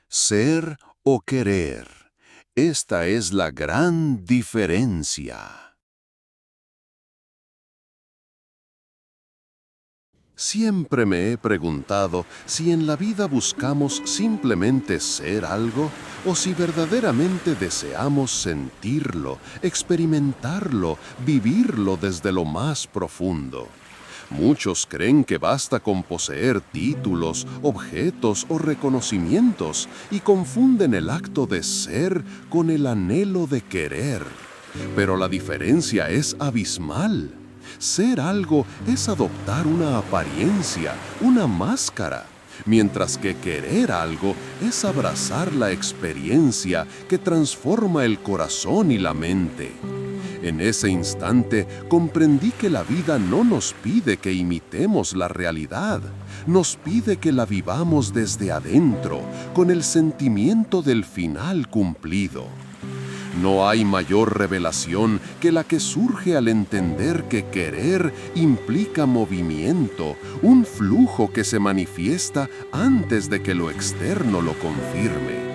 Ser o querer. Esta es la gran diferencia. Siempre me he preguntado si en la vida buscamos simplemente ser algo o si verdaderamente deseamos sentirlo, experimentarlo, vivirlo desde lo más profundo. Muchos creen que basta con poseer títulos, objetos o reconocimientos y confunden el acto de ser con el anhelo de querer. Pero la diferencia es abismal. Ser algo es adoptar una apariencia, una máscara, mientras que querer algo es abrazar la experiencia que transforma el corazón y la mente. En ese instante comprendí que la vida no nos pide que imitemos la realidad, nos pide que la vivamos desde adentro, con el sentimiento del final cumplido. No hay mayor revelación que la que surge al entender que querer implica movimiento, un flujo que se manifiesta antes de que lo externo lo confirme.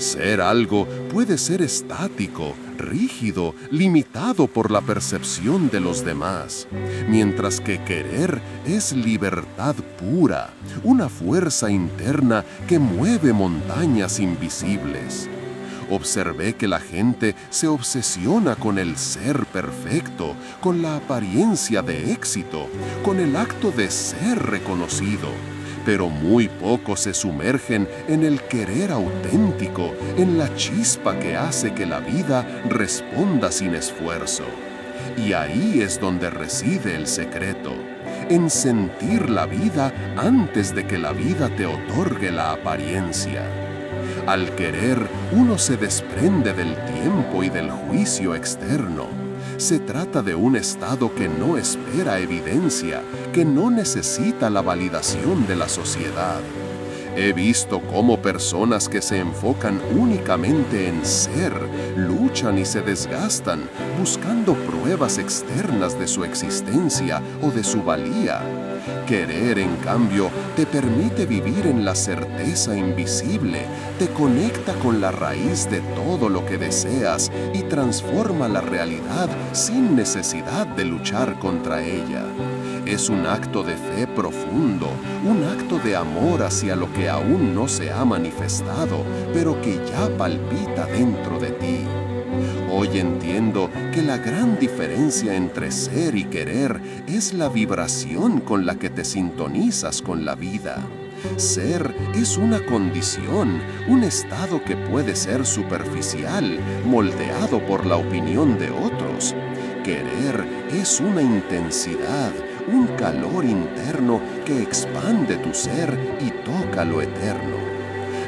Ser algo puede ser estático, rígido, limitado por la percepción de los demás, mientras que querer es libertad pura, una fuerza interna que mueve montañas invisibles. Observé que la gente se obsesiona con el ser perfecto, con la apariencia de éxito, con el acto de ser reconocido, pero muy pocos se sumergen en el querer auténtico, en la chispa que hace que la vida responda sin esfuerzo. Y ahí es donde reside el secreto, en sentir la vida antes de que la vida te otorgue la apariencia. Al querer, uno se desprende del tiempo y del juicio externo. Se trata de un estado que no espera evidencia, que no necesita la validación de la sociedad. He visto cómo personas que se enfocan únicamente en ser, luchan y se desgastan, buscando pruebas externas de su existencia o de su valía. Querer, en cambio, te permite vivir en la certeza invisible, te conecta con la raíz de todo lo que deseas y transforma la realidad sin necesidad de luchar contra ella. Es un acto de fe profundo, un acto de amor hacia lo que aún no se ha manifestado, pero que ya palpita dentro de ti. Hoy entiendo que la gran diferencia entre ser y querer es la vibración con la que te sintonizas con la vida. Ser es una condición, un estado que puede ser superficial, moldeado por la opinión de otros. Querer es una intensidad, un calor interno que expande tu ser y toca lo eterno.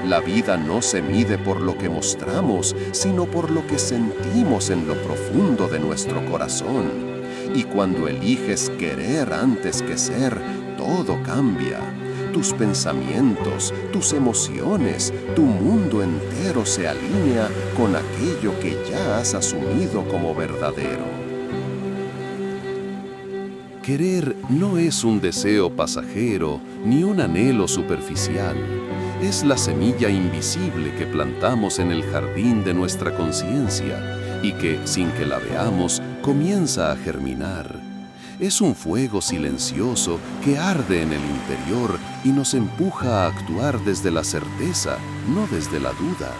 La vida no se mide por lo que mostramos, sino por lo que sentimos en lo profundo de nuestro corazón. Y cuando eliges querer antes que ser, todo cambia. Tus pensamientos, tus emociones, tu mundo entero se alinea con aquello que ya has asumido como verdadero. Querer no es un deseo pasajero ni un anhelo superficial. Es la semilla invisible que plantamos en el jardín de nuestra conciencia y que, sin que la veamos, comienza a germinar. Es un fuego silencioso que arde en el interior y nos empuja a actuar desde la certeza, no desde la duda.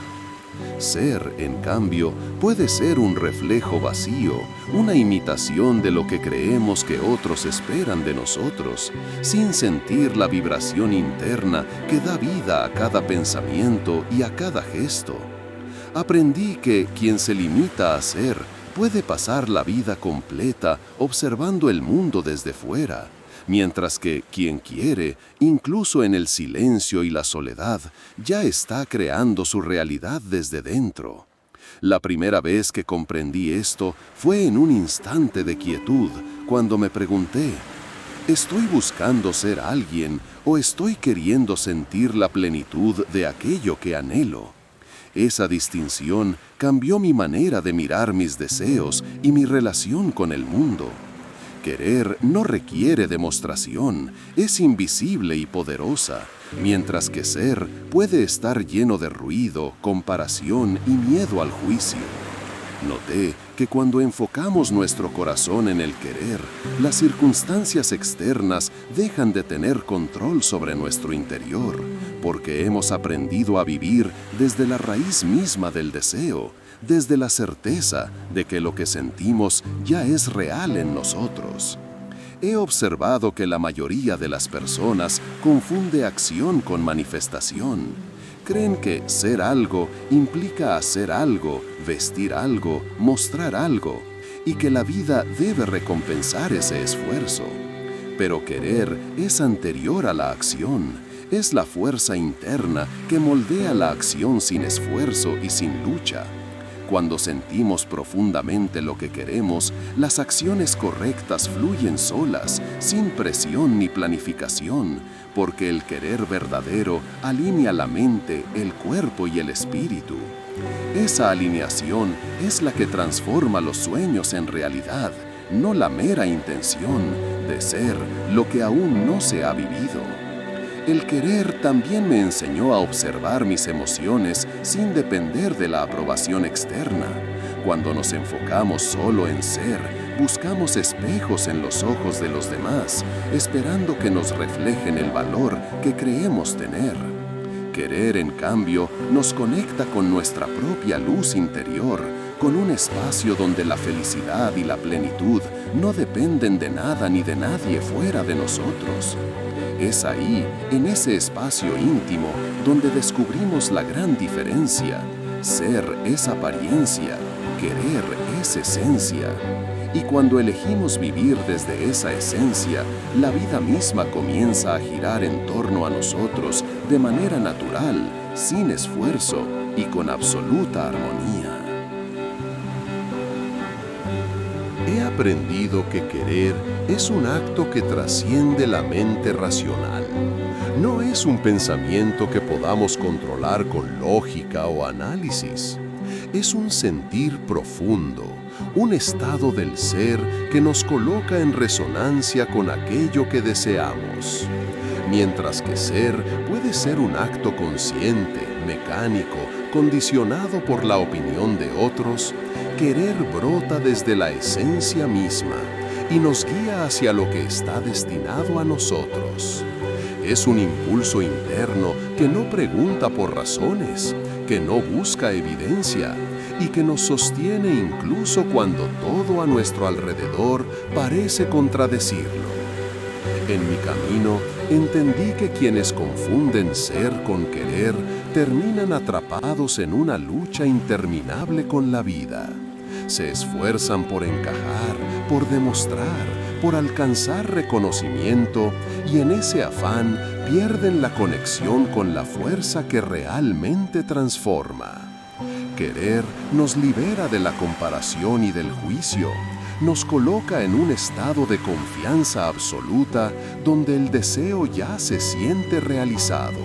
Ser, en cambio, puede ser un reflejo vacío, una imitación de lo que creemos que otros esperan de nosotros, sin sentir la vibración interna que da vida a cada pensamiento y a cada gesto. Aprendí que quien se limita a ser puede pasar la vida completa observando el mundo desde fuera, mientras que quien quiere, incluso en el silencio y la soledad, ya está creando su realidad desde dentro. La primera vez que comprendí esto fue en un instante de quietud, cuando me pregunté, ¿estoy buscando ser alguien o estoy queriendo sentir la plenitud de aquello que anhelo? Esa distinción cambió mi manera de mirar mis deseos y mi relación con el mundo. Querer no requiere demostración, es invisible y poderosa, mientras que ser puede estar lleno de ruido, comparación y miedo al juicio. Noté que cuando enfocamos nuestro corazón en el querer, las circunstancias externas dejan de tener control sobre nuestro interior, porque hemos aprendido a vivir desde la raíz misma del deseo, desde la certeza de que lo que sentimos ya es real en nosotros. He observado que la mayoría de las personas confunde acción con manifestación. Creen que ser algo implica hacer algo, vestir algo, mostrar algo, y que la vida debe recompensar ese esfuerzo. Pero querer es anterior a la acción, es la fuerza interna que moldea la acción sin esfuerzo y sin lucha. Cuando sentimos profundamente lo que queremos, las acciones correctas fluyen solas, sin presión ni planificación, porque el querer verdadero alinea la mente, el cuerpo y el espíritu. Esa alineación es la que transforma los sueños en realidad, no la mera intención de ser lo que aún no se ha vivido. El querer también me enseñó a observar mis emociones sin depender de la aprobación externa. Cuando nos enfocamos solo en ser, buscamos espejos en los ojos de los demás, esperando que nos reflejen el valor que creemos tener. Querer, en cambio, nos conecta con nuestra propia luz interior, con un espacio donde la felicidad y la plenitud no dependen de nada ni de nadie fuera de nosotros. Es ahí, en ese espacio íntimo, donde descubrimos la gran diferencia. Ser es apariencia, querer es esencia. Y cuando elegimos vivir desde esa esencia, la vida misma comienza a girar en torno a nosotros de manera natural, sin esfuerzo y con absoluta armonía. He aprendido que querer es un acto que trasciende la mente racional. No es un pensamiento que podamos controlar con lógica o análisis. Es un sentir profundo, un estado del ser que nos coloca en resonancia con aquello que deseamos. Mientras que ser puede ser un acto consciente, mecánico, condicionado por la opinión de otros, querer brota desde la esencia misma y nos guía hacia lo que está destinado a nosotros. Es un impulso interno que no pregunta por razones, que no busca evidencia y que nos sostiene incluso cuando todo a nuestro alrededor parece contradecirlo. En mi camino, entendí que quienes confunden ser con querer terminan atrapados en una lucha interminable con la vida. Se esfuerzan por encajar, por demostrar, por alcanzar reconocimiento y en ese afán pierden la conexión con la fuerza que realmente transforma. Querer nos libera de la comparación y del juicio. Nos coloca en un estado de confianza absoluta donde el deseo ya se siente realizado.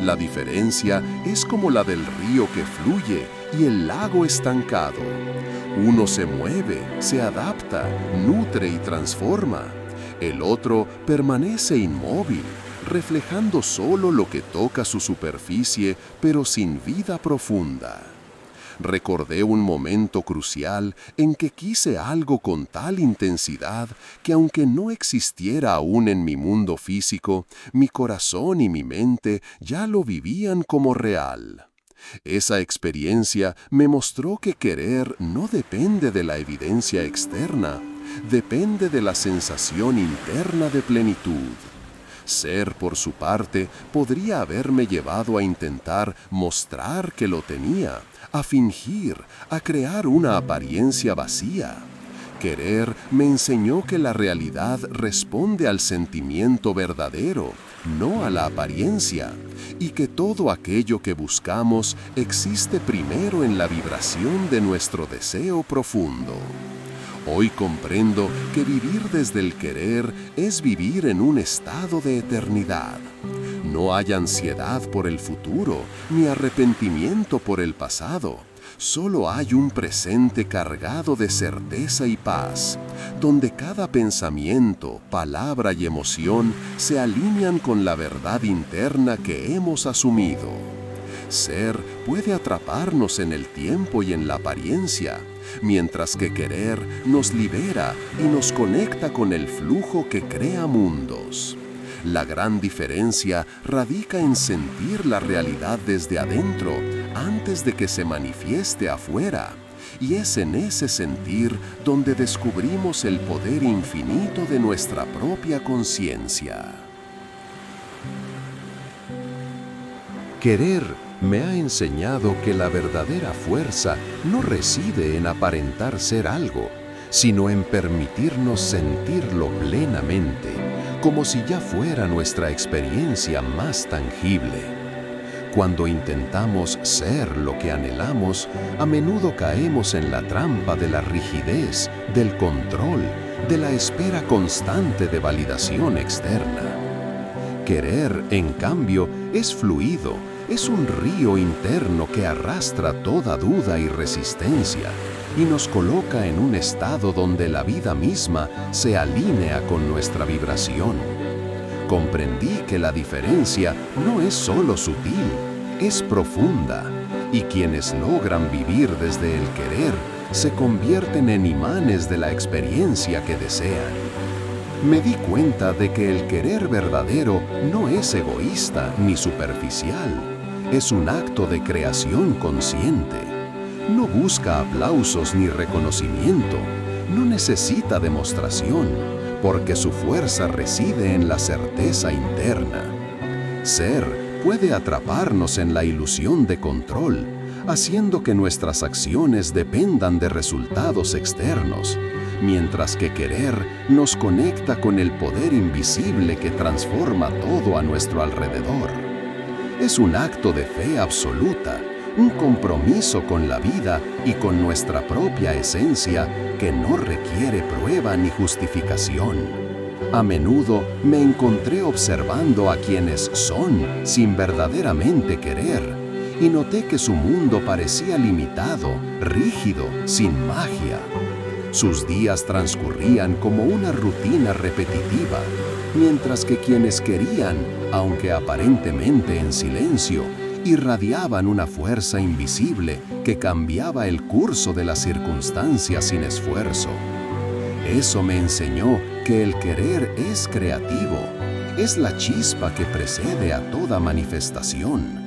La diferencia es como la del río que fluye y el lago estancado. Uno se mueve, se adapta, nutre y transforma. El otro permanece inmóvil, reflejando solo lo que toca su superficie, pero sin vida profunda. Recordé un momento crucial en que quise algo con tal intensidad que aunque no existiera aún en mi mundo físico, mi corazón y mi mente ya lo vivían como real. Esa experiencia me mostró que querer no depende de la evidencia externa, depende de la sensación interna de plenitud. Ser, por su parte, podría haberme llevado a intentar mostrar que lo tenía, a fingir, a crear una apariencia vacía. Querer me enseñó que la realidad responde al sentimiento verdadero, no a la apariencia, y que todo aquello que buscamos existe primero en la vibración de nuestro deseo profundo. Hoy comprendo que vivir desde el querer es vivir en un estado de eternidad. No hay ansiedad por el futuro, ni arrepentimiento por el pasado, Solo hay un presente cargado de certeza y paz, donde cada pensamiento, palabra y emoción se alinean con la verdad interna que hemos asumido. Ser puede atraparnos en el tiempo y en la apariencia, mientras que querer nos libera y nos conecta con el flujo que crea mundos. La gran diferencia radica en sentir la realidad desde adentro antes de que se manifieste afuera, y es en ese sentir donde descubrimos el poder infinito de nuestra propia conciencia. Querer me ha enseñado que la verdadera fuerza no reside en aparentar ser algo, sino en permitirnos sentirlo plenamente, como si ya fuera nuestra experiencia más tangible. Cuando intentamos ser lo que anhelamos, a menudo caemos en la trampa de la rigidez, del control, de la espera constante de validación externa. Querer, en cambio, es fluido, es un río interno que arrastra toda duda y resistencia y nos coloca en un estado donde la vida misma se alinea con nuestra vibración. Comprendí que la diferencia no es solo sutil, es profunda, y quienes logran vivir desde el querer se convierten en imanes de la experiencia que desean. Me di cuenta de que el querer verdadero no es egoísta ni superficial, es un acto de creación consciente. No busca aplausos ni reconocimiento, no necesita demostración, porque su fuerza reside en la certeza interna. Ser puede atraparnos en la ilusión de control, haciendo que nuestras acciones dependan de resultados externos, mientras que querer nos conecta con el poder invisible que transforma todo a nuestro alrededor. Es un acto de fe absoluta, un compromiso con la vida y con nuestra propia esencia que no requiere prueba ni justificación. A menudo me encontré observando a quienes son sin verdaderamente querer y noté que su mundo parecía limitado, rígido, sin magia. Sus días transcurrían como una rutina repetitiva, mientras que quienes querían, aunque aparentemente en silencio, irradiaban una fuerza invisible que cambiaba el curso de las circunstancias sin esfuerzo. Eso me enseñó que el querer es creativo, es la chispa que precede a toda manifestación.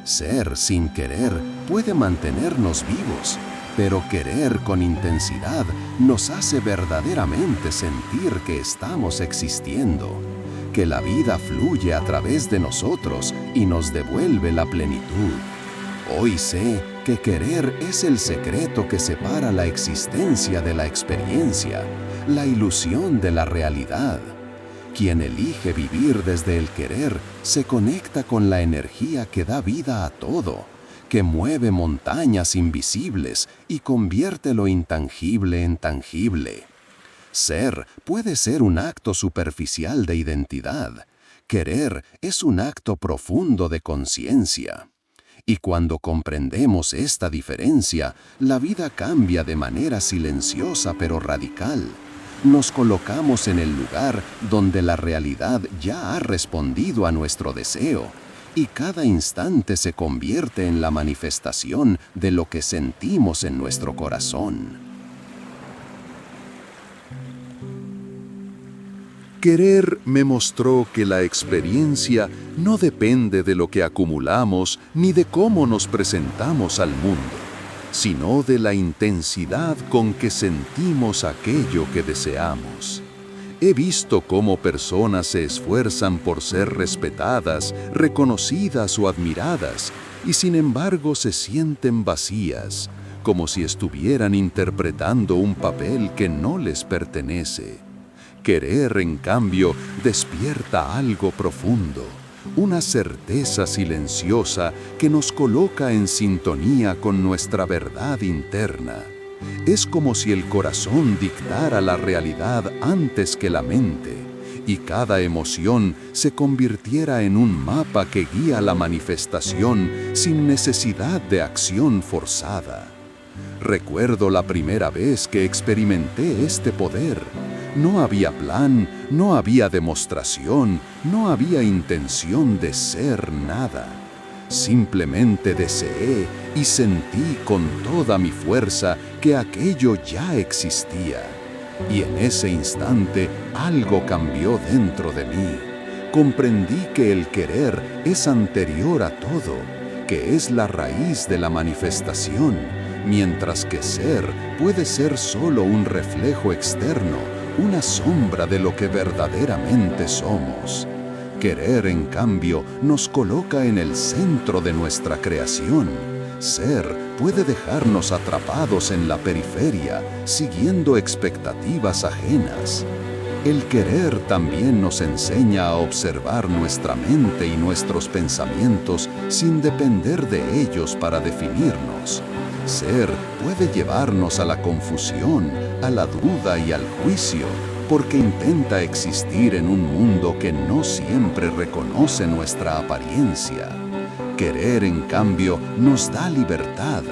Ser sin querer puede mantenernos vivos, pero querer con intensidad nos hace verdaderamente sentir que estamos existiendo, que la vida fluye a través de nosotros y nos devuelve la plenitud. Hoy sé que querer es el secreto que separa la existencia de la experiencia, la ilusión de la realidad. Quien elige vivir desde el querer se conecta con la energía que da vida a todo, que mueve montañas invisibles y convierte lo intangible en tangible. Ser puede ser un acto superficial de identidad. Querer es un acto profundo de conciencia. Y cuando comprendemos esta diferencia, la vida cambia de manera silenciosa pero radical. Nos colocamos en el lugar donde la realidad ya ha respondido a nuestro deseo, y cada instante se convierte en la manifestación de lo que sentimos en nuestro corazón. Querer me mostró que la experiencia no depende de lo que acumulamos ni de cómo nos presentamos al mundo, sino de la intensidad con que sentimos aquello que deseamos. He visto cómo personas se esfuerzan por ser respetadas, reconocidas o admiradas, y sin embargo se sienten vacías, como si estuvieran interpretando un papel que no les pertenece. Querer, en cambio, despierta algo profundo, una certeza silenciosa que nos coloca en sintonía con nuestra verdad interna. Es como si el corazón dictara la realidad antes que la mente, y cada emoción se convirtiera en un mapa que guía la manifestación sin necesidad de acción forzada. Recuerdo la primera vez que experimenté este poder. No había plan, no había demostración, no había intención de ser nada. Simplemente deseé y sentí con toda mi fuerza que aquello ya existía. Y en ese instante algo cambió dentro de mí. Comprendí que el querer es anterior a todo, que es la raíz de la manifestación, mientras que ser puede ser solo un reflejo externo, una sombra de lo que verdaderamente somos. Querer, en cambio, nos coloca en el centro de nuestra creación. Ser puede dejarnos atrapados en la periferia, siguiendo expectativas ajenas. El querer también nos enseña a observar nuestra mente y nuestros pensamientos sin depender de ellos para definirnos. Ser puede llevarnos a la confusión, a la duda y al juicio, porque intenta existir en un mundo que no siempre reconoce nuestra apariencia. Querer, en cambio, nos da libertad,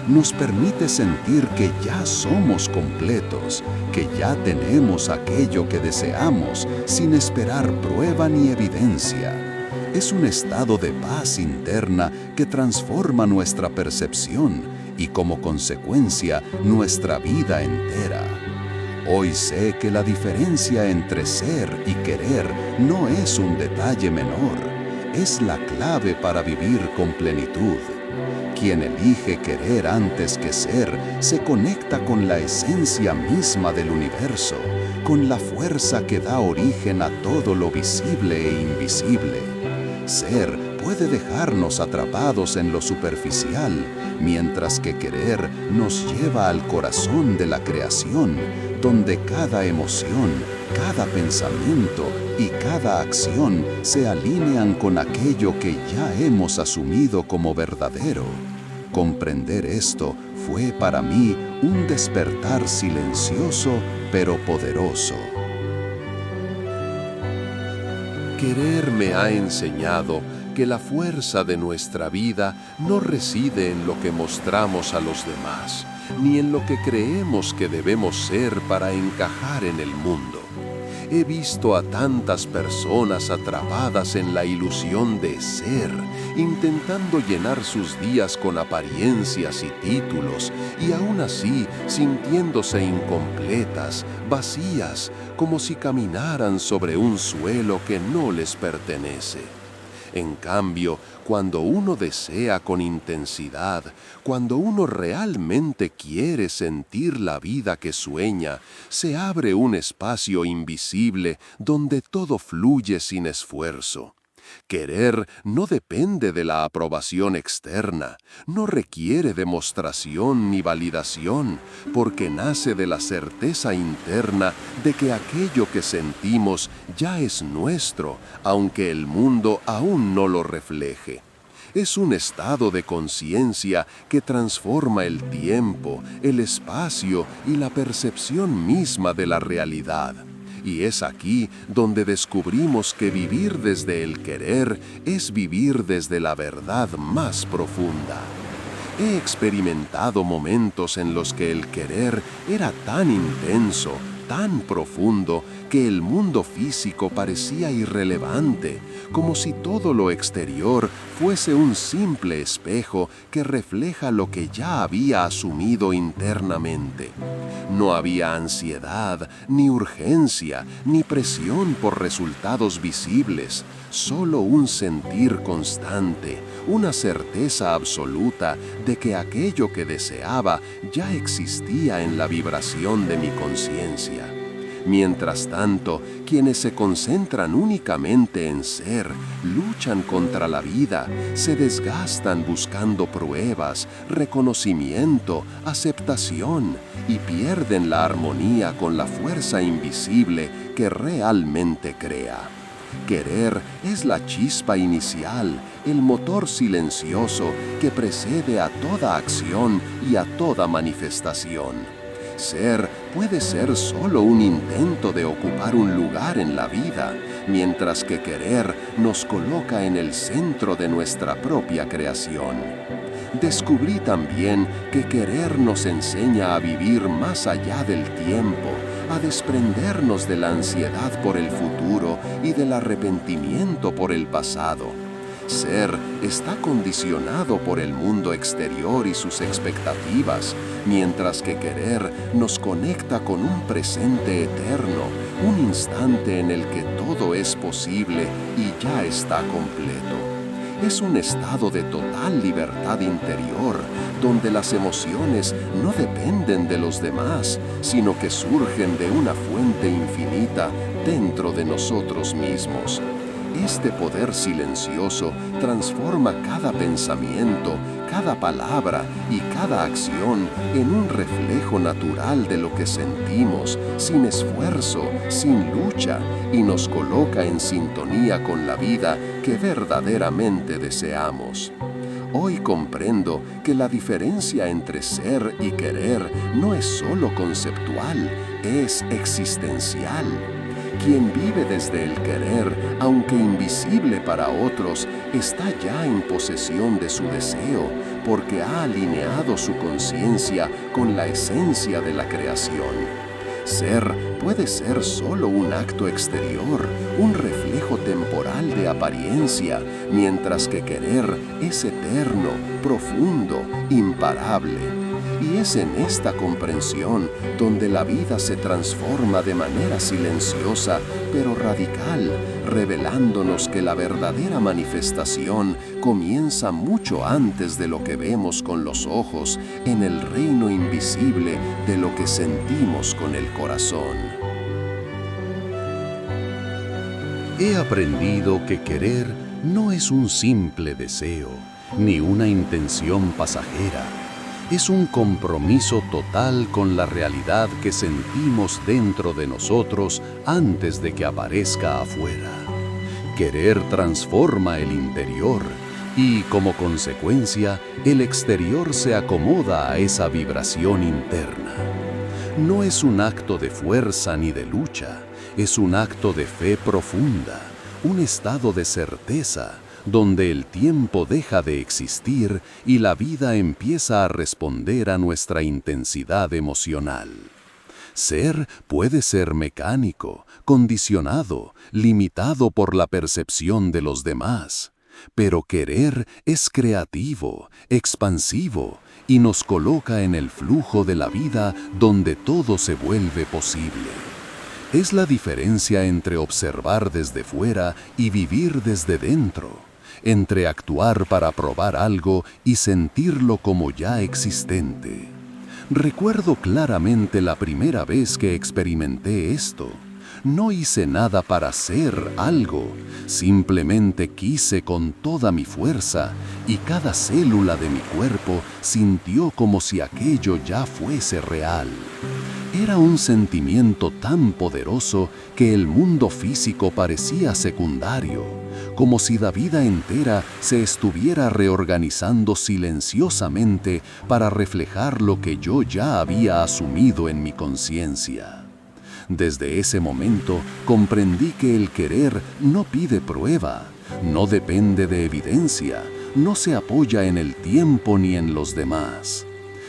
nos permite sentir que ya somos completos, que ya tenemos aquello que deseamos sin esperar prueba ni evidencia. Es un estado de paz interna que transforma nuestra percepción y, como consecuencia, nuestra vida entera. Hoy sé que la diferencia entre ser y querer no es un detalle menor, es la clave para vivir con plenitud. Quien elige querer antes que ser se conecta con la esencia misma del universo, con la fuerza que da origen a todo lo visible e invisible. Ser puede dejarnos atrapados en lo superficial, mientras que querer nos lleva al corazón de la creación, donde cada emoción, cada pensamiento y cada acción se alinean con aquello que ya hemos asumido como verdadero. Comprender esto fue para mí un despertar silencioso pero poderoso. Querer me ha enseñado que la fuerza de nuestra vida no reside en lo que mostramos a los demás, ni en lo que creemos que debemos ser para encajar en el mundo. He visto a tantas personas atrapadas en la ilusión de ser, intentando llenar sus días con apariencias y títulos, y aún así sintiéndose incompletas, vacías, como si caminaran sobre un suelo que no les pertenece. En cambio, cuando uno desea con intensidad, cuando uno realmente quiere sentir la vida que sueña, se abre un espacio invisible donde todo fluye sin esfuerzo. Querer no depende de la aprobación externa, no requiere demostración ni validación, porque nace de la certeza interna de que aquello que sentimos ya es nuestro, aunque el mundo aún no lo refleje. Es un estado de conciencia que transforma el tiempo, el espacio y la percepción misma de la realidad. Y es aquí donde descubrimos que vivir desde el querer es vivir desde la verdad más profunda. He experimentado momentos en los que el querer era tan intenso, tan profundo, que el mundo físico parecía irrelevante, como si todo lo exterior fuese un simple espejo que refleja lo que ya había asumido internamente. No había ansiedad, ni urgencia, ni presión por resultados visibles, solo un sentir constante, una certeza absoluta de que aquello que deseaba ya existía en la vibración de mi conciencia. Mientras tanto, quienes se concentran únicamente en ser, luchan contra la vida, se desgastan buscando pruebas, reconocimiento, aceptación y pierden la armonía con la fuerza invisible que realmente crea. Querer es la chispa inicial, el motor silencioso que precede a toda acción y a toda manifestación. Ser puede ser solo un intento de ocupar un lugar en la vida, mientras que querer nos coloca en el centro de nuestra propia creación. Descubrí también que querer nos enseña a vivir más allá del tiempo, a desprendernos de la ansiedad por el futuro y del arrepentimiento por el pasado. Ser está condicionado por el mundo exterior y sus expectativas, mientras que querer nos conecta con un presente eterno, un instante en el que todo es posible y ya está completo. Es un estado de total libertad interior, donde las emociones no dependen de los demás, sino que surgen de una fuente infinita dentro de nosotros mismos. Este poder silencioso transforma cada pensamiento, cada palabra y cada acción en un reflejo natural de lo que sentimos, sin esfuerzo, sin lucha, y nos coloca en sintonía con la vida que verdaderamente deseamos. Hoy comprendo que la diferencia entre ser y querer no es solo conceptual, es existencial. Quien vive desde el querer, aunque invisible para otros, está ya en posesión de su deseo, porque ha alineado su conciencia con la esencia de la creación. Ser puede ser solo un acto exterior, un reflejo temporal de apariencia, mientras que querer es eterno, profundo, imparable. Y es en esta comprensión donde la vida se transforma de manera silenciosa pero radical, revelándonos que la verdadera manifestación comienza mucho antes de lo que vemos con los ojos en el reino invisible de lo que sentimos con el corazón. He aprendido que querer no es un simple deseo, ni una intención pasajera. Es un compromiso total con la realidad que sentimos dentro de nosotros antes de que aparezca afuera. Querer transforma el interior y, como consecuencia, el exterior se acomoda a esa vibración interna. No es un acto de fuerza ni de lucha, es un acto de fe profunda, un estado de certeza, donde el tiempo deja de existir y la vida empieza a responder a nuestra intensidad emocional. Ser puede ser mecánico, condicionado, limitado por la percepción de los demás, pero querer es creativo, expansivo y nos coloca en el flujo de la vida donde todo se vuelve posible. Es la diferencia entre observar desde fuera y vivir desde dentro, entre actuar para probar algo y sentirlo como ya existente. Recuerdo claramente la primera vez que experimenté esto. No hice nada para ser algo, simplemente quise con toda mi fuerza y cada célula de mi cuerpo sintió como si aquello ya fuese real. Era un sentimiento tan poderoso que el mundo físico parecía secundario, como si la vida entera se estuviera reorganizando silenciosamente para reflejar lo que yo ya había asumido en mi conciencia. Desde ese momento comprendí que el querer no pide prueba, no depende de evidencia, no se apoya en el tiempo ni en los demás.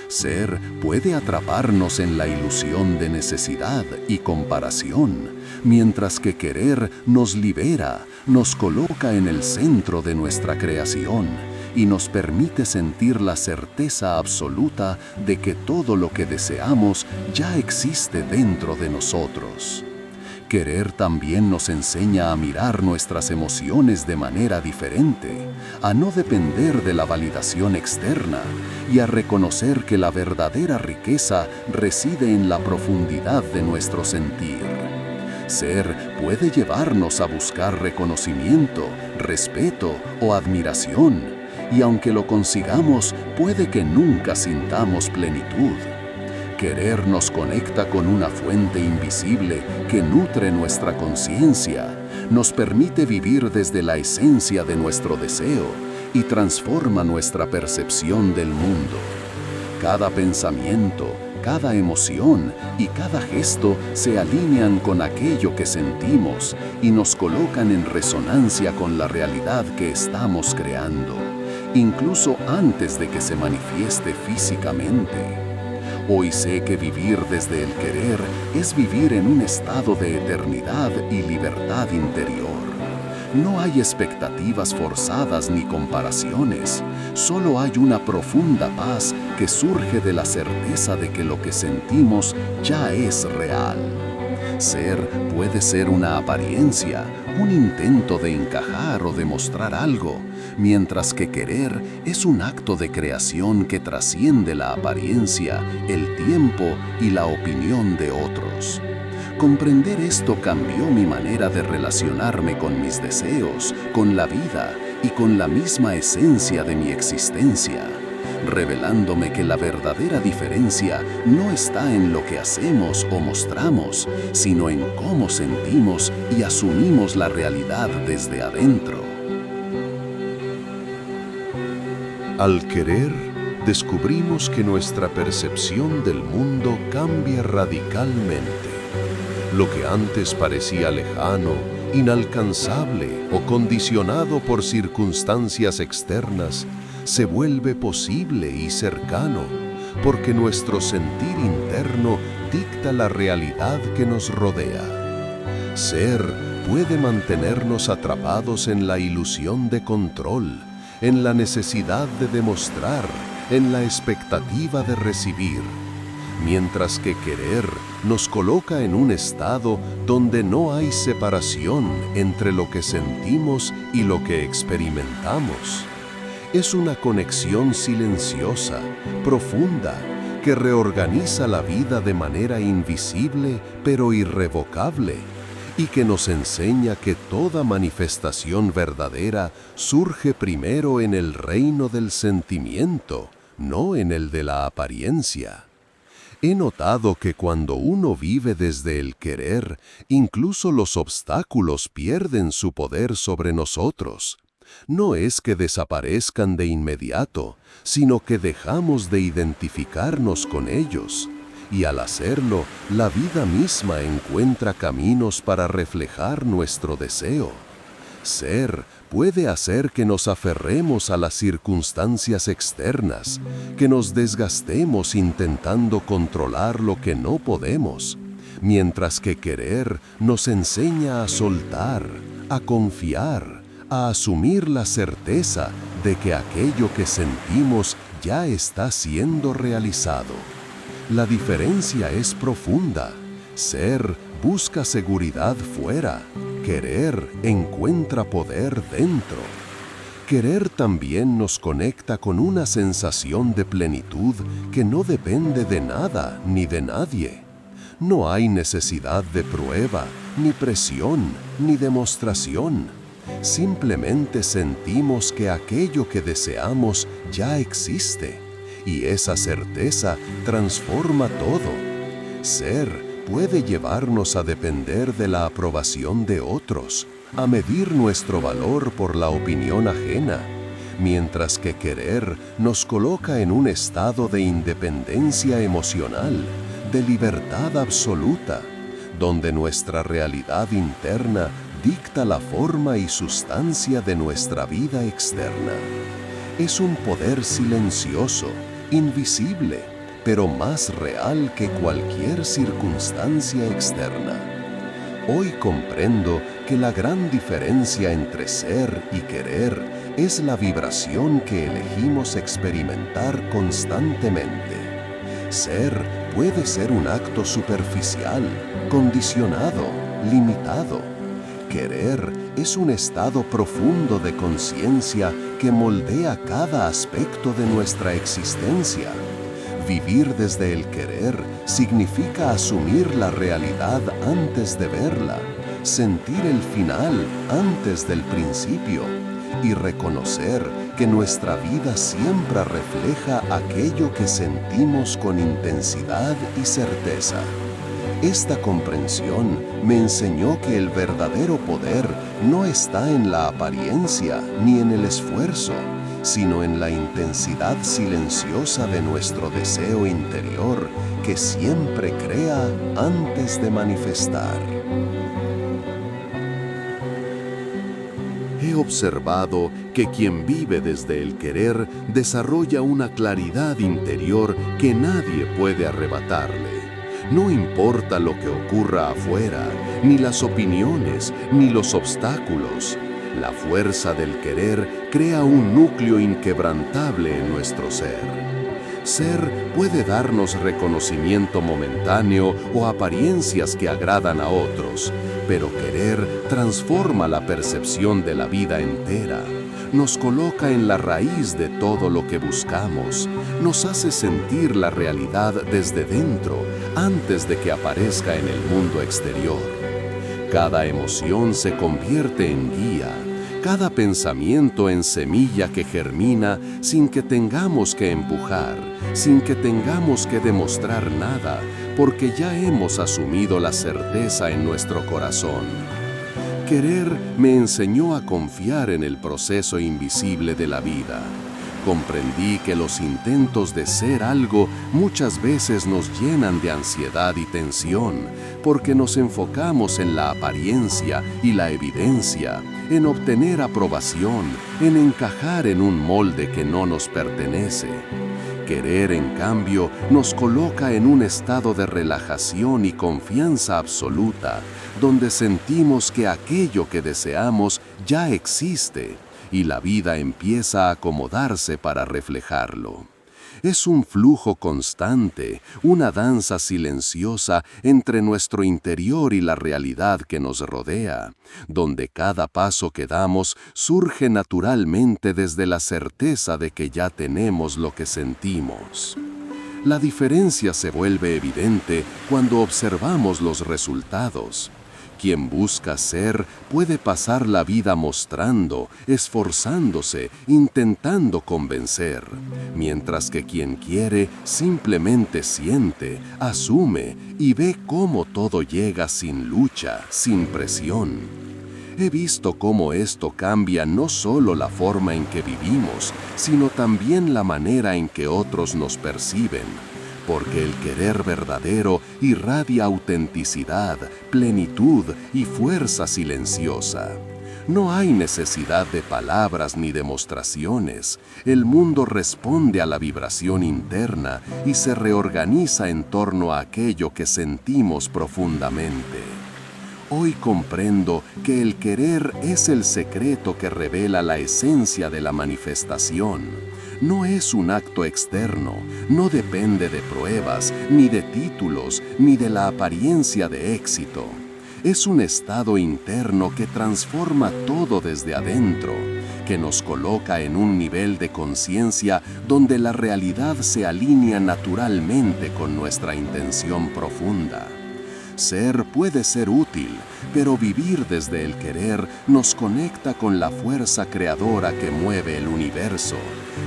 Ser puede atraparnos en la ilusión de necesidad y comparación, mientras que querer nos libera, nos coloca en el centro de nuestra creación y nos permite sentir la certeza absoluta de que todo lo que deseamos ya existe dentro de nosotros. Querer también nos enseña a mirar nuestras emociones de manera diferente, a no depender de la validación externa y a reconocer que la verdadera riqueza reside en la profundidad de nuestro sentir. Ser puede llevarnos a buscar reconocimiento, respeto o admiración, y aunque lo consigamos, puede que nunca sintamos plenitud. Querer nos conecta con una fuente invisible que nutre nuestra conciencia, nos permite vivir desde la esencia de nuestro deseo y transforma nuestra percepción del mundo. Cada pensamiento, cada emoción y cada gesto se alinean con aquello que sentimos y nos colocan en resonancia con la realidad que estamos creando, incluso antes de que se manifieste físicamente. Hoy sé que vivir desde el querer es vivir en un estado de eternidad y libertad interior. No hay expectativas forzadas ni comparaciones, solo hay una profunda paz que surge de la certeza de que lo que sentimos ya es real. Ser puede ser una apariencia, un intento de encajar o demostrar algo, mientras que querer es un acto de creación que trasciende la apariencia, el tiempo y la opinión de otros. Comprender esto cambió mi manera de relacionarme con mis deseos, con la vida y con la misma esencia de mi existencia, revelándome que la verdadera diferencia no está en lo que hacemos o mostramos, sino en cómo sentimos y asumimos la realidad desde adentro. Al querer, descubrimos que nuestra percepción del mundo cambia radicalmente. Lo que antes parecía lejano, inalcanzable o condicionado por circunstancias externas, se vuelve posible y cercano, porque nuestro sentir interno dicta la realidad que nos rodea. Ser puede mantenernos atrapados en la ilusión de control, en la necesidad de demostrar, en la expectativa de recibir, mientras que querer nos coloca en un estado donde no hay separación entre lo que sentimos y lo que experimentamos. Es una conexión silenciosa, profunda, que reorganiza la vida de manera invisible pero irrevocable, y que nos enseña que toda manifestación verdadera surge primero en el reino del sentimiento, no en el de la apariencia. He notado que cuando uno vive desde el querer, incluso los obstáculos pierden su poder sobre nosotros. No es que desaparezcan de inmediato, sino que dejamos de identificarnos con ellos. Y al hacerlo, la vida misma encuentra caminos para reflejar nuestro deseo. Ser puede hacer que nos aferremos a las circunstancias externas, que nos desgastemos intentando controlar lo que no podemos, mientras que querer nos enseña a soltar, a confiar, a asumir la certeza de que aquello que sentimos ya está siendo realizado. La diferencia es profunda. Ser busca seguridad fuera. Querer encuentra poder dentro. Querer también nos conecta con una sensación de plenitud que no depende de nada ni de nadie. No hay necesidad de prueba, ni presión, ni demostración. Simplemente sentimos que aquello que deseamos ya existe, y esa certeza transforma todo. Ser puede llevarnos a depender de la aprobación de otros, a medir nuestro valor por la opinión ajena, mientras que querer nos coloca en un estado de independencia emocional, de libertad absoluta, donde nuestra realidad interna dicta la forma y sustancia de nuestra vida externa. Es un poder silencioso, invisible, pero más real que cualquier circunstancia externa. Hoy comprendo que la gran diferencia entre ser y querer es la vibración que elegimos experimentar constantemente. Ser puede ser un acto superficial, condicionado, limitado. Querer es un estado profundo de conciencia que moldea cada aspecto de nuestra existencia. Vivir desde el querer significa asumir la realidad antes de verla, sentir el final antes del principio y reconocer que nuestra vida siempre refleja aquello que sentimos con intensidad y certeza. Esta comprensión me enseñó que el verdadero poder no está en la apariencia ni en el esfuerzo, sino en la intensidad silenciosa de nuestro deseo interior que siempre crea antes de manifestar. He observado que quien vive desde el querer desarrolla una claridad interior que nadie puede arrebatarle. No importa lo que ocurra afuera, ni las opiniones, ni los obstáculos. La fuerza del querer crea un núcleo inquebrantable en nuestro ser. Ser puede darnos reconocimiento momentáneo o apariencias que agradan a otros, pero querer transforma la percepción de la vida entera. Nos coloca en la raíz de todo lo que buscamos, nos hace sentir la realidad desde dentro, antes de que aparezca en el mundo exterior. Cada emoción se convierte en guía, cada pensamiento en semilla que germina sin que tengamos que empujar, sin que tengamos que demostrar nada, porque ya hemos asumido la certeza en nuestro corazón. Querer me enseñó a confiar en el proceso invisible de la vida. Comprendí que los intentos de ser algo muchas veces nos llenan de ansiedad y tensión, porque nos enfocamos en la apariencia y la evidencia, en obtener aprobación, en encajar en un molde que no nos pertenece. Querer, en cambio, nos coloca en un estado de relajación y confianza absoluta, donde sentimos que aquello que deseamos ya existe y la vida empieza a acomodarse para reflejarlo. Es un flujo constante, una danza silenciosa entre nuestro interior y la realidad que nos rodea, donde cada paso que damos surge naturalmente desde la certeza de que ya tenemos lo que sentimos. La diferencia se vuelve evidente cuando observamos los resultados. Quien busca ser puede pasar la vida mostrando, esforzándose, intentando convencer, mientras que quien quiere simplemente siente, asume y ve cómo todo llega sin lucha, sin presión. He visto cómo esto cambia no solo la forma en que vivimos, sino también la manera en que otros nos perciben. Porque el querer verdadero irradia autenticidad, plenitud y fuerza silenciosa. No hay necesidad de palabras ni demostraciones. El mundo responde a la vibración interna y se reorganiza en torno a aquello que sentimos profundamente. Hoy comprendo que el querer es el secreto que revela la esencia de la manifestación. No es un acto externo, no depende de pruebas, ni de títulos, ni de la apariencia de éxito. Es un estado interno que transforma todo desde adentro, que nos coloca en un nivel de conciencia donde la realidad se alinea naturalmente con nuestra intención profunda. Ser puede ser útil, pero vivir desde el querer nos conecta con la fuerza creadora que mueve el universo,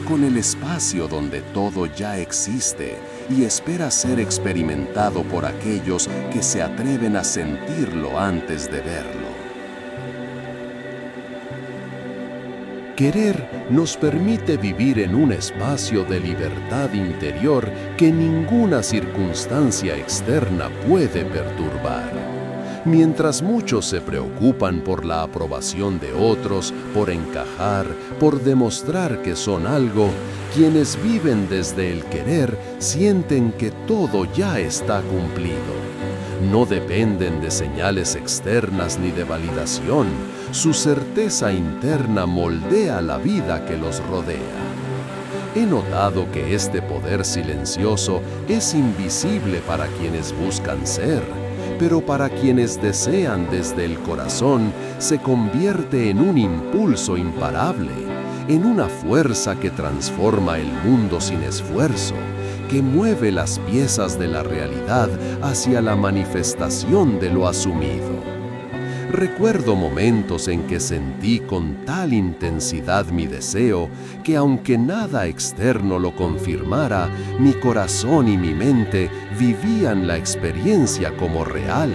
con el espacio donde todo ya existe y espera ser experimentado por aquellos que se atreven a sentirlo antes de verlo. Querer nos permite vivir en un espacio de libertad interior que ninguna circunstancia externa puede perturbar. Mientras muchos se preocupan por la aprobación de otros, por encajar, por demostrar que son algo, quienes viven desde el querer sienten que todo ya está cumplido. No dependen de señales externas ni de validación. Su certeza interna moldea la vida que los rodea. He notado que este poder silencioso es invisible para quienes buscan ser, pero para quienes desean desde el corazón se convierte en un impulso imparable, en una fuerza que transforma el mundo sin esfuerzo, que mueve las piezas de la realidad hacia la manifestación de lo asumido. Recuerdo momentos en que sentí con tal intensidad mi deseo que aunque nada externo lo confirmara, mi corazón y mi mente vivían la experiencia como real.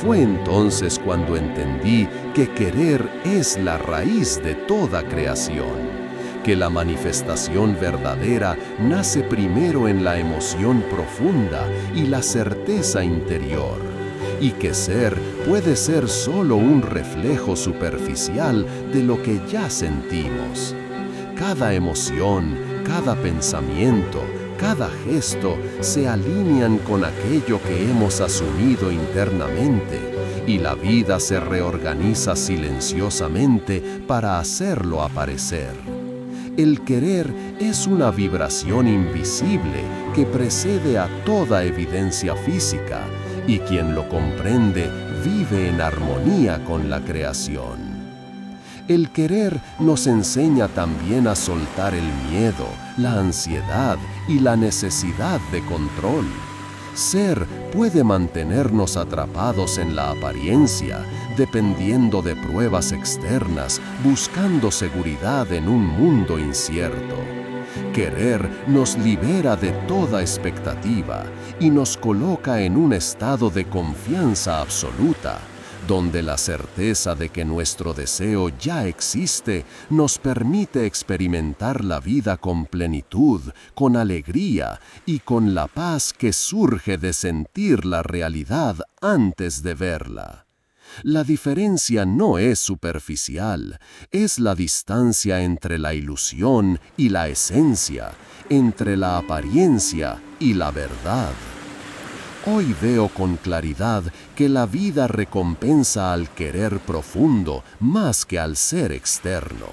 Fue entonces cuando entendí que querer es la raíz de toda creación, que la manifestación verdadera nace primero en la emoción profunda y la certeza interior, y que ser puede ser solo un reflejo superficial de lo que ya sentimos. Cada emoción, cada pensamiento, cada gesto se alinean con aquello que hemos asumido internamente, y la vida se reorganiza silenciosamente para hacerlo aparecer. El querer es una vibración invisible que precede a toda evidencia física, y quien lo comprende vive en armonía con la creación. El querer nos enseña también a soltar el miedo, la ansiedad y la necesidad de control. Ser puede mantenernos atrapados en la apariencia, dependiendo de pruebas externas, buscando seguridad en un mundo incierto. Querer nos libera de toda expectativa y nos coloca en un estado de confianza absoluta, donde la certeza de que nuestro deseo ya existe nos permite experimentar la vida con plenitud, con alegría y con la paz que surge de sentir la realidad antes de verla. La diferencia no es superficial, es la distancia entre la ilusión y la esencia, entre la apariencia y la verdad. Hoy veo con claridad que la vida recompensa al querer profundo más que al ser externo.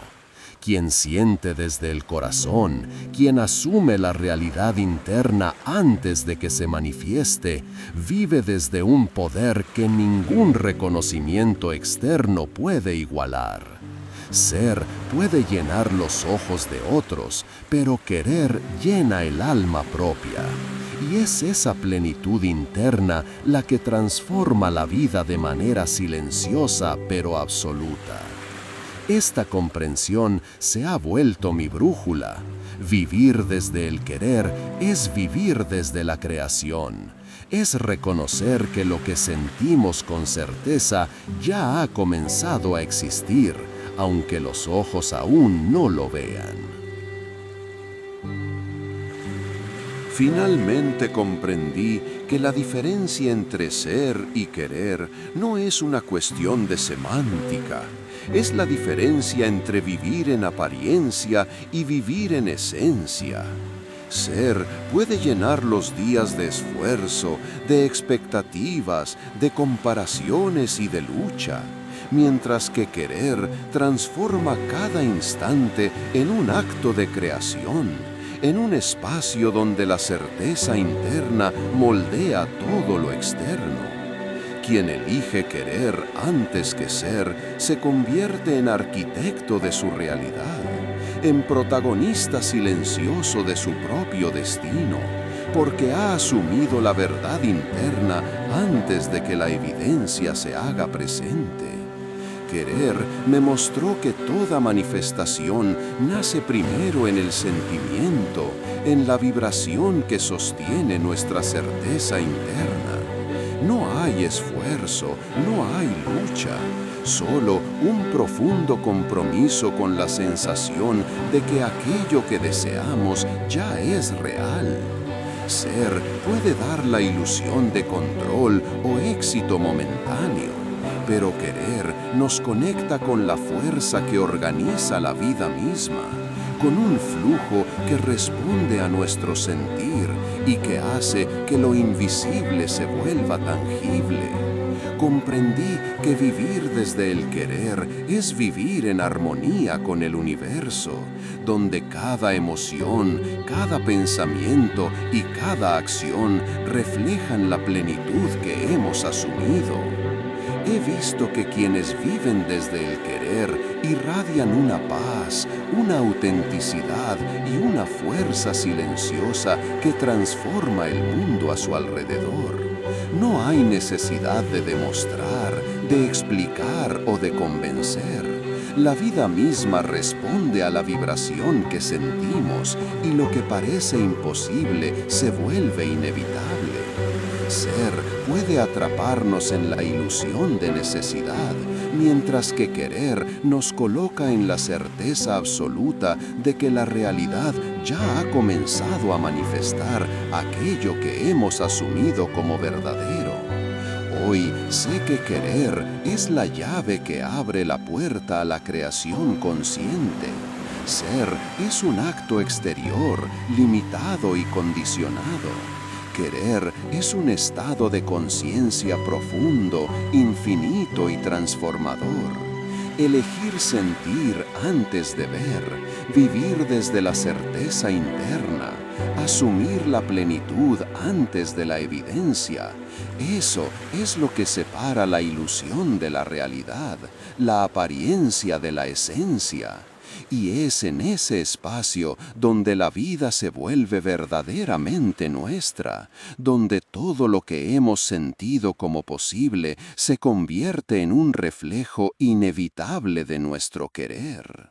Quien siente desde el corazón, quien asume la realidad interna antes de que se manifieste, vive desde un poder que ningún reconocimiento externo puede igualar. Ser puede llenar los ojos de otros, pero querer llena el alma propia. Y es esa plenitud interna la que transforma la vida de manera silenciosa pero absoluta. Esta comprensión se ha vuelto mi brújula. Vivir desde el querer es vivir desde la creación. Es reconocer que lo que sentimos con certeza ya ha comenzado a existir, aunque los ojos aún no lo vean. Finalmente comprendí que la diferencia entre ser y querer no es una cuestión de semántica, es la diferencia entre vivir en apariencia y vivir en esencia. Ser puede llenar los días de esfuerzo, de expectativas, de comparaciones y de lucha, mientras que querer transforma cada instante en un acto de creación, en un espacio donde la certeza interna moldea todo lo externo. Quien elige querer antes que ser se convierte en arquitecto de su realidad, en protagonista silencioso de su propio destino, porque ha asumido la verdad interna antes de que la evidencia se haga presente. Querer me mostró que toda manifestación nace primero en el sentimiento, en la vibración que sostiene nuestra certeza interna. No hay esfuerzo, no hay lucha, solo un profundo compromiso con la sensación de que aquello que deseamos ya es real. Ser puede dar la ilusión de control o éxito momentáneo, pero querer nos conecta con la fuerza que organiza la vida misma, con un flujo que responde a nuestro sentir y que hace que lo invisible se vuelva tangible. Comprendí que vivir desde el querer es vivir en armonía con el universo, donde cada emoción, cada pensamiento y cada acción reflejan la plenitud que hemos asumido. He visto que quienes viven desde el querer irradian una paz, una autenticidad y una fuerza silenciosa que transforma el mundo a su alrededor. No hay necesidad de demostrar, de explicar o de convencer. La vida misma responde a la vibración que sentimos y lo que parece imposible se vuelve inevitable. Ser puede atraparnos en la ilusión de necesidad, mientras que querer nos coloca en la certeza absoluta de que la realidad ya ha comenzado a manifestar aquello que hemos asumido como verdadero. Hoy sé que querer es la llave que abre la puerta a la creación consciente. Ser es un acto exterior, limitado y condicionado. Querer es un estado de conciencia profundo, infinito y transformador. Elegir sentir antes de ver, vivir desde la certeza interna, asumir la plenitud antes de la evidencia. Eso es lo que separa la ilusión de la realidad, la apariencia de la esencia. Y es en ese espacio donde la vida se vuelve verdaderamente nuestra, donde todo lo que hemos sentido como posible se convierte en un reflejo inevitable de nuestro querer.